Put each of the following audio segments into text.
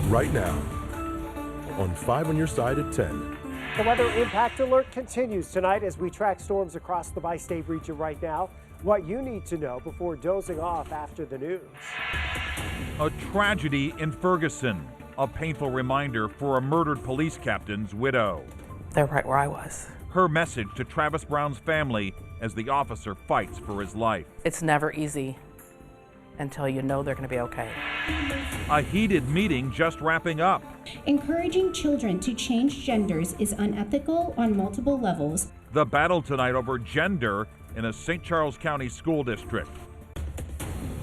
right now on 5 on your side at 10. The weather impact alert continues tonight as we track storms across the bi-state region right now. What you need to know before dozing off after the news. A tragedy in Ferguson. A painful reminder for a murdered police captain's widow. They're right where I was. Her message to Travis Brown's family as the officer fights for his life. It's never easy until you know they're going to be okay. A heated meeting just wrapping up. Encouraging children to change genders is unethical on multiple levels. The battle tonight over gender in a St. Charles County school district.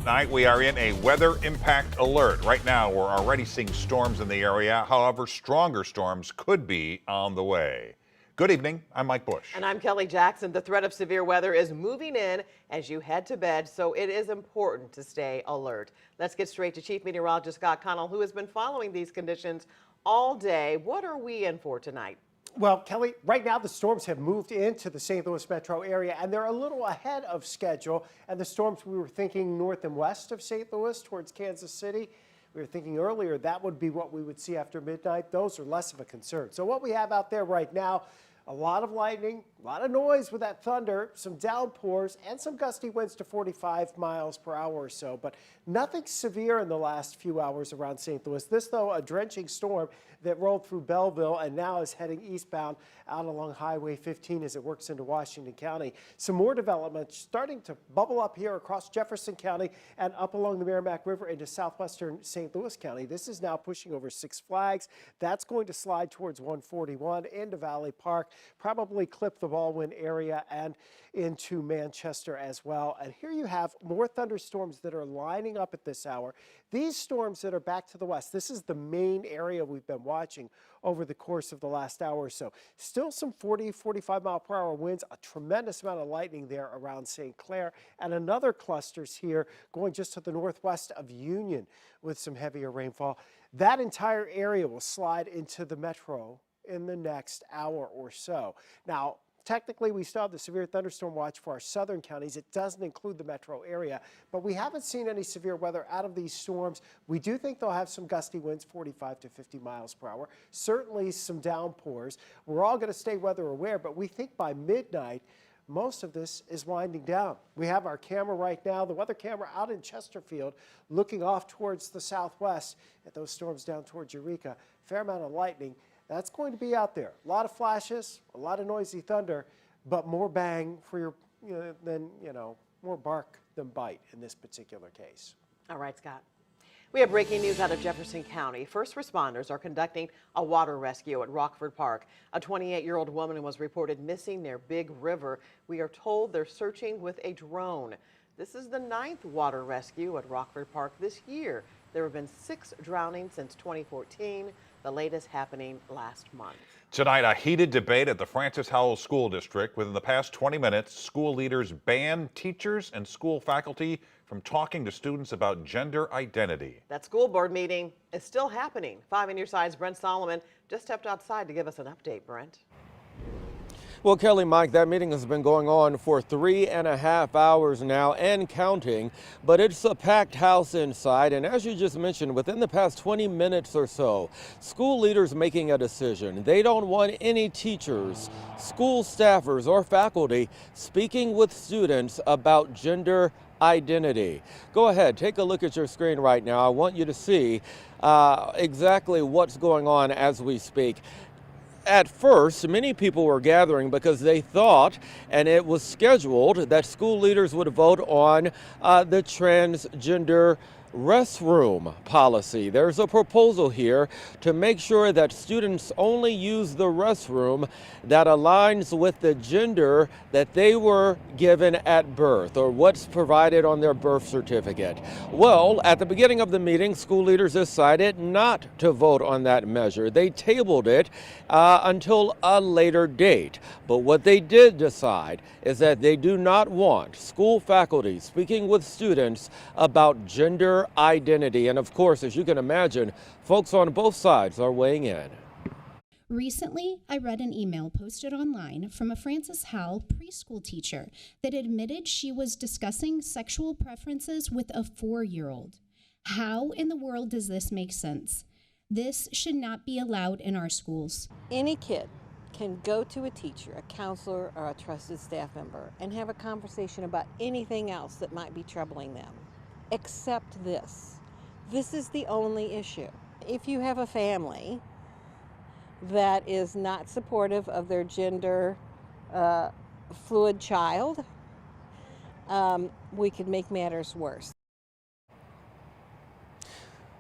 Tonight we are in a weather impact alert. Right now we're already seeing storms in the area. However, stronger storms could be on the way. Good evening, I'm Mike Bush. And I'm Kelly Jackson. The threat of severe weather is moving in as you head to bed, so it is important to stay alert. Let's get straight to Chief Meteorologist Scott Connell, who has been following these conditions all day. What are we in for tonight? Well, Kelly, right now the storms have moved into the St. Louis metro area and they're a little ahead of schedule. And the storms we were thinking north and west of St. Louis towards Kansas City, we were thinking earlier that would be what we would see after midnight. Those are less of a concern. So what we have out there right now, a lot of lightning, a lot of noise with that thunder, some downpours, and some gusty winds to 45 miles per hour or so, but nothing severe in the last few hours around St. Louis. This, though, a drenching storm that rolled through Belleville and now is heading eastbound out along Highway 15 as it works into Washington County. Some more development starting to bubble up here across Jefferson County and up along the Merrimack River into southwestern St. Louis County. This is now pushing over Six Flags. That's going to slide towards 141 into Valley Park, probably clip the Baldwin area and into Manchester as well. And here you have more thunderstorms that are lining up at this hour. These storms that are back to the west, this is the main area we've been watching over the course of the last hour or so. Still some 40, 45 mile per hour winds, a tremendous amount of lightning there around St. Clair, and another clusters here going just to the northwest of Union with some heavier rainfall. That entire area will slide into the metro in the next hour or so. Now, technically, we still have the severe thunderstorm watch for our southern counties. It doesn't include the metro area, but we haven't seen any severe weather out of these storms. We do think they'll have some gusty winds, 45 to 50 miles per hour. Certainly some downpours. We're all going to stay weather aware, but we think by midnight, most of this is winding down. We have our camera right now, the weather camera out in Chesterfield, looking off towards the southwest at those storms down towards Eureka. Fair amount of lightning. That's going to be out there. A lot of flashes, a lot of noisy thunder, but more bang for your, more bark than bite in this particular case. All right, Scott. We have breaking news out of Jefferson County. First responders are conducting a water rescue at Rockford Park. A 28-year-old woman was reported missing near Big River. We are told they're searching with a drone. This is the 9th water rescue at Rockford Park this year. There have been 6 drownings since 2014, the latest happening last month. Tonight, a heated debate at the Francis Howell School District. Within the past 20 minutes, school leaders banned teachers and school faculty from talking to students about gender identity. That school board meeting is still happening. 5 on your side's Brent Solomon just stepped outside to give us an update. Brent. Well, Kelly, Mike, that meeting has been going on for 3.5 hours now and counting, but it's a packed house inside. And as you just mentioned, within the past 20 minutes or so, school leaders making a decision. They don't want any teachers, school staffers, or faculty speaking with students about gender identity. Go ahead, take a look at your screen right now. I want you to see exactly what's going on as we speak. At first, many people were gathering because they thought, and it was scheduled, that school leaders would vote on the transgender restroom policy. There's a proposal here to make sure that students only use the restroom that aligns with the gender that they were given at birth or what's provided on their birth certificate. Well, at the beginning of the meeting, school leaders decided not to vote on that measure. They tabled it until a later date. But what they did decide is that they do not want school faculty speaking with students about gender identity. And of course, as you can imagine, folks on both sides are weighing in. Recently, I read an email posted online from a Francis Howell preschool teacher that admitted she was discussing sexual preferences with a 4-year-old. How in the world does this make sense? This should not be allowed in our schools. Any kid can go to a teacher, a counselor, or a trusted staff member and have a conversation about anything else that might be troubling them, except this. This is the only issue. If you have a family that is not supportive of their gender fluid child, we could make matters worse.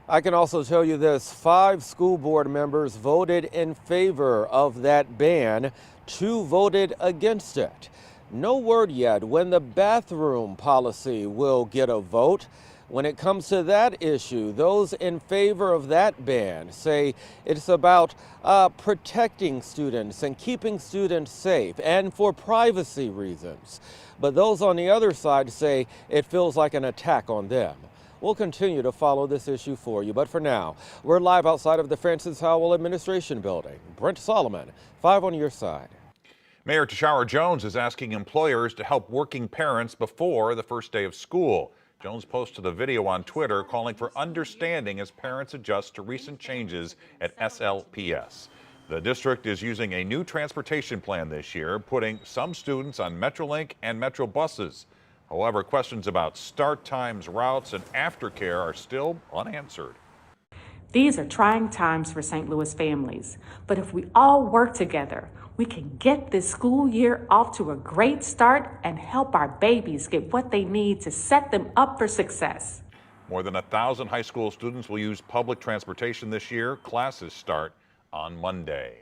I can also tell you this, 5 school board members voted in favor of that ban, 2 voted against it. No word yet when the bathroom policy will get a vote. When it comes to that issue, those in favor of that ban say it's about protecting students and keeping students safe and for privacy reasons. But those on the other side say it feels like an attack on them. We'll continue to follow this issue for you, but for now, we're live outside of the Francis Howell Administration Building. Brent Solomon, 5 on your side. Mayor Tashara Jones is asking employers to help working parents before the first day of school. Jones posted a video on Twitter calling for understanding as parents adjust to recent changes at SLPS. The district is using a new transportation plan this year, putting some students on Metrolink and Metro buses. However, questions about start times, routes, and aftercare are still unanswered. These are trying times for St. Louis families, but if we all work together, we can get this school year off to a great start and help our babies get what they need to set them up for success. More than 1,000 high school students will use public transportation this year. Classes start on Monday.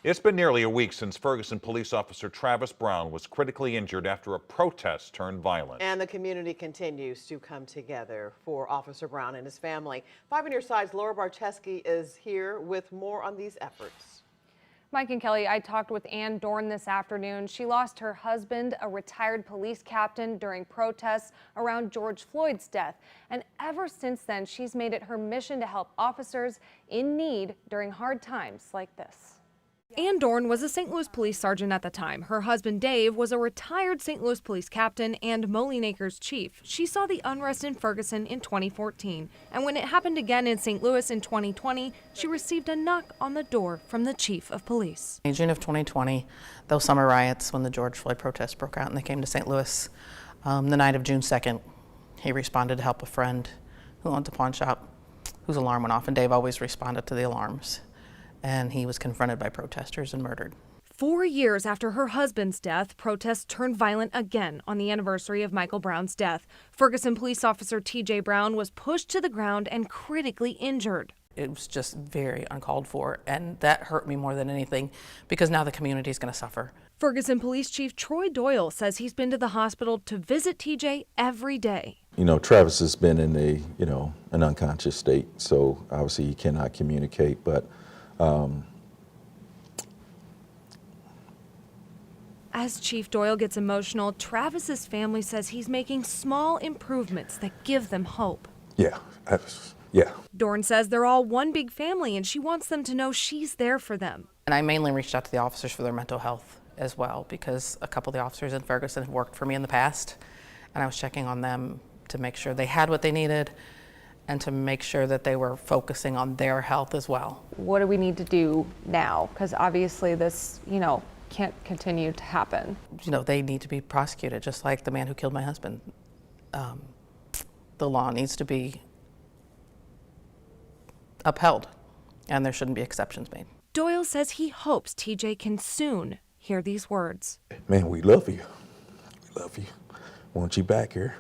It's been nearly a week since Ferguson police officer Travis Brown was critically injured after a protest turned violent. And the community continues to come together for Officer Brown and his family. 5 on your side's Laura Barcheski is here with more on these efforts. Mike and Kelly, I talked with Ann Dorn this afternoon. She lost her husband, a retired police captain, during protests around George Floyd's death. And ever since then, she's made it her mission to help officers in need during hard times like this. Ann Dorn was a St. Louis police sergeant at the time. Her husband, Dave, was a retired St. Louis police captain and Moline Acres chief. She saw the unrest in Ferguson in 2014. And when it happened again in St. Louis in 2020, she received a knock on the door from the chief of police. In June of 2020, those summer riots when the George Floyd protests broke out and they came to St. Louis, the night of June 2nd, he responded to help a friend who owned a pawn shop whose alarm went off, and Dave always responded to the alarms. And he was confronted by protesters and murdered. 4 years after her husband's death, protests turned violent again on the anniversary of Michael Brown's death. Ferguson police officer TJ Brown was pushed to the ground and critically injured. It was just very uncalled for, and that hurt me more than anything because now the community is going to suffer. Ferguson Police Chief Troy Doyle says he's been to the hospital to visit TJ every day. You know, Travis has been in an unconscious state, so obviously he cannot communicate, but as Chief Doyle gets emotional, Travis's family says he's making small improvements that give them hope. Yeah. Dorn says they're all one big family and she wants them to know she's there for them. And I mainly reached out to the officers for their mental health as well because a couple of the officers in Ferguson have worked for me in the past, and I was checking on them to make sure they had what they needed and to make sure that they were focusing on their health as well. What do we need to do now? Because obviously this, can't continue to happen. They need to be prosecuted, just like the man who killed my husband. The law needs to be upheld, and there shouldn't be exceptions made. Doyle says he hopes TJ can soon hear these words. Man, we love you. We love you. Want you back here.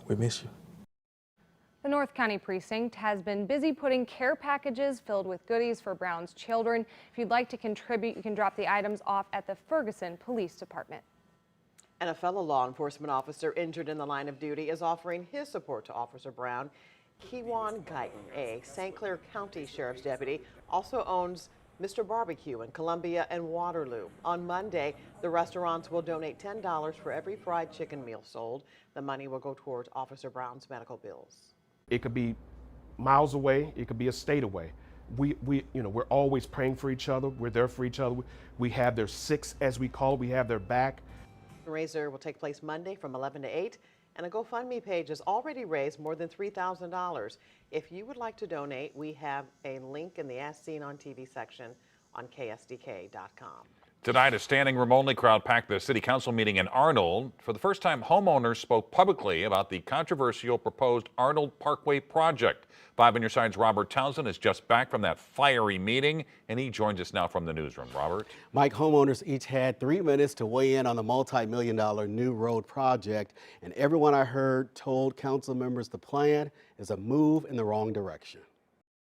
We miss you. The North County Precinct has been busy putting care packages filled with goodies for Brown's children. If you'd like to contribute, you can drop the items off at the Ferguson Police Department. And a fellow law enforcement officer injured in the line of duty is offering his support to Officer Brown. Kewan Guyton, a St. Clair County Sheriff's deputy, also owns Mr. Barbecue in Columbia and Waterloo. On Monday, the restaurants will donate $10 for every fried chicken meal sold. The money will go towards Officer Brown's medical bills. It could be miles away. It could be a state away. We're always praying for each other. We're there for each other. We have their six, as we call it. We have their back. The fundraiser will take place Monday from 11 to 8, and a GoFundMe page has already raised more than $3,000. If you would like to donate, we have a link in the As Seen on TV section on KSDK.com. Tonight, a standing room only crowd packed the city council meeting in Arnold. For the first time, homeowners spoke publicly about the controversial proposed Arnold Parkway project. 5 on your side's Robert Townsend is just back from that fiery meeting, and he joins us now from the newsroom. Robert. Mike, homeowners each had 3 minutes to weigh in on the multi-million-dollar new road project, and everyone I heard told council members the plan is a move in the wrong direction.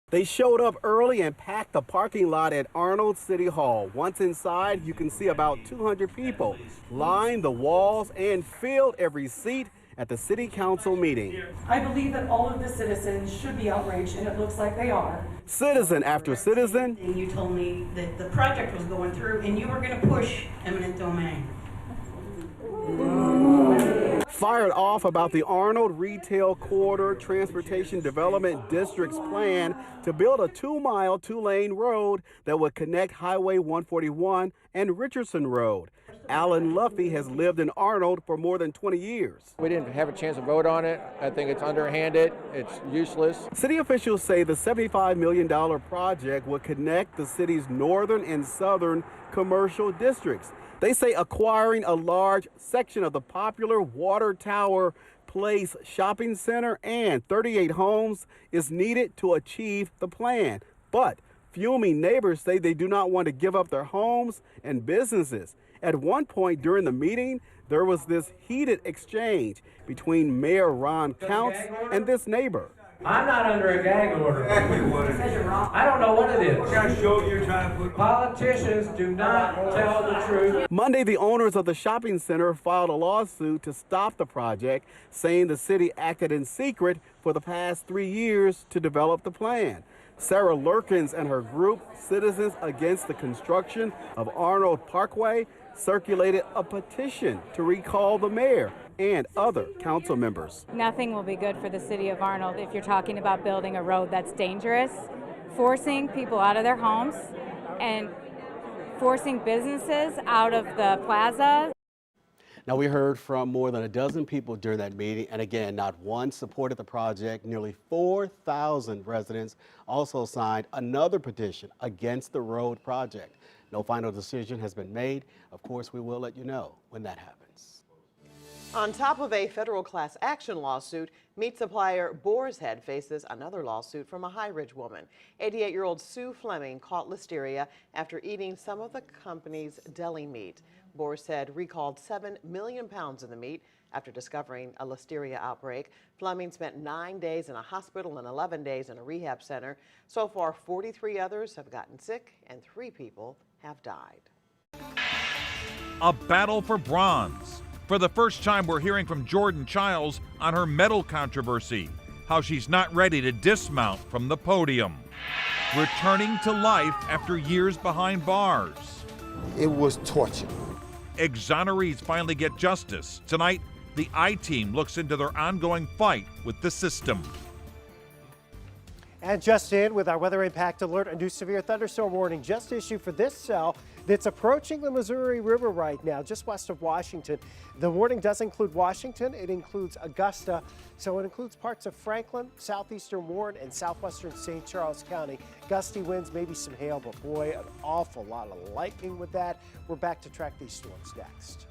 They showed up early and packed the parking lot at Arnold City Hall. Once inside, you can see about 200 people lined the walls and filled every seat at the city council meeting. I believe that all of the citizens should be outraged, and it looks like they are. Citizen after citizen. You told me that the project was going through and you were going to push eminent domain. Fired off about the Arnold Retail Corridor Transportation Development District's plan to build a 2-mile, 2-lane road that would connect Highway 141 and Richardson Road. Alan Luffy has lived in Arnold for more than 20 years. We didn't have a chance to vote on it. I think it's underhanded. It's useless. City officials say the $75 million project would connect the city's northern and southern commercial districts. They say acquiring a large section of the popular Water Tower Place shopping center and 38 homes is needed to achieve the plan. But fuming neighbors say they do not want to give up their homes and businesses. At one point during the meeting, there was this heated exchange between Mayor Ron Counts and this neighbor. I'm not under a gag order. Exactly what it is. I don't know what it is. What kind of show you're trying to put? Politicians do not tell the truth. Monday, the owners of the shopping center filed a lawsuit to stop the project, saying the city acted in secret for the past 3 years to develop the plan. Sarah Lurkins and her group, Citizens Against the Construction of Arnold Parkway, circulated a petition to recall the mayor and other council members. Nothing will be good for the city of Arnold if you're talking about building a road that's dangerous, forcing people out of their homes, and forcing businesses out of the plaza. Now, we heard from more than a dozen people during that meeting, and again, not one supported the project. Nearly 4,000 residents also signed another petition against the road project. No final decision has been made. Of course, we will let you know when that happens. On top of a federal class action lawsuit, meat supplier Boar's Head faces another lawsuit from a High Ridge woman. 88-year-old Sue Fleming caught listeria after eating some of the company's deli meat. Boar's Head recalled 7 million pounds of the meat after discovering a listeria outbreak. Fleming spent 9 days in a hospital and 11 days in a rehab center. So far, 43 others have gotten sick and 3 people have died. A battle for bronze. For the first time, we're hearing from Jordan Childs on her medal controversy, how she's not ready to dismount from the podium. Returning to life after years behind bars. It was torture. Exonerees finally get justice. Tonight, the I-Team looks into their ongoing fight with the system. And just in with our weather impact alert, a new severe thunderstorm warning just issued for this cell that's approaching the Missouri River right now, just west of Washington. The warning does include Washington, it includes Augusta, so it includes parts of Franklin, southeastern Warren, and southwestern St. Charles County. Gusty winds, maybe some hail, but boy, an awful lot of lightning with that. We're back to track these storms next.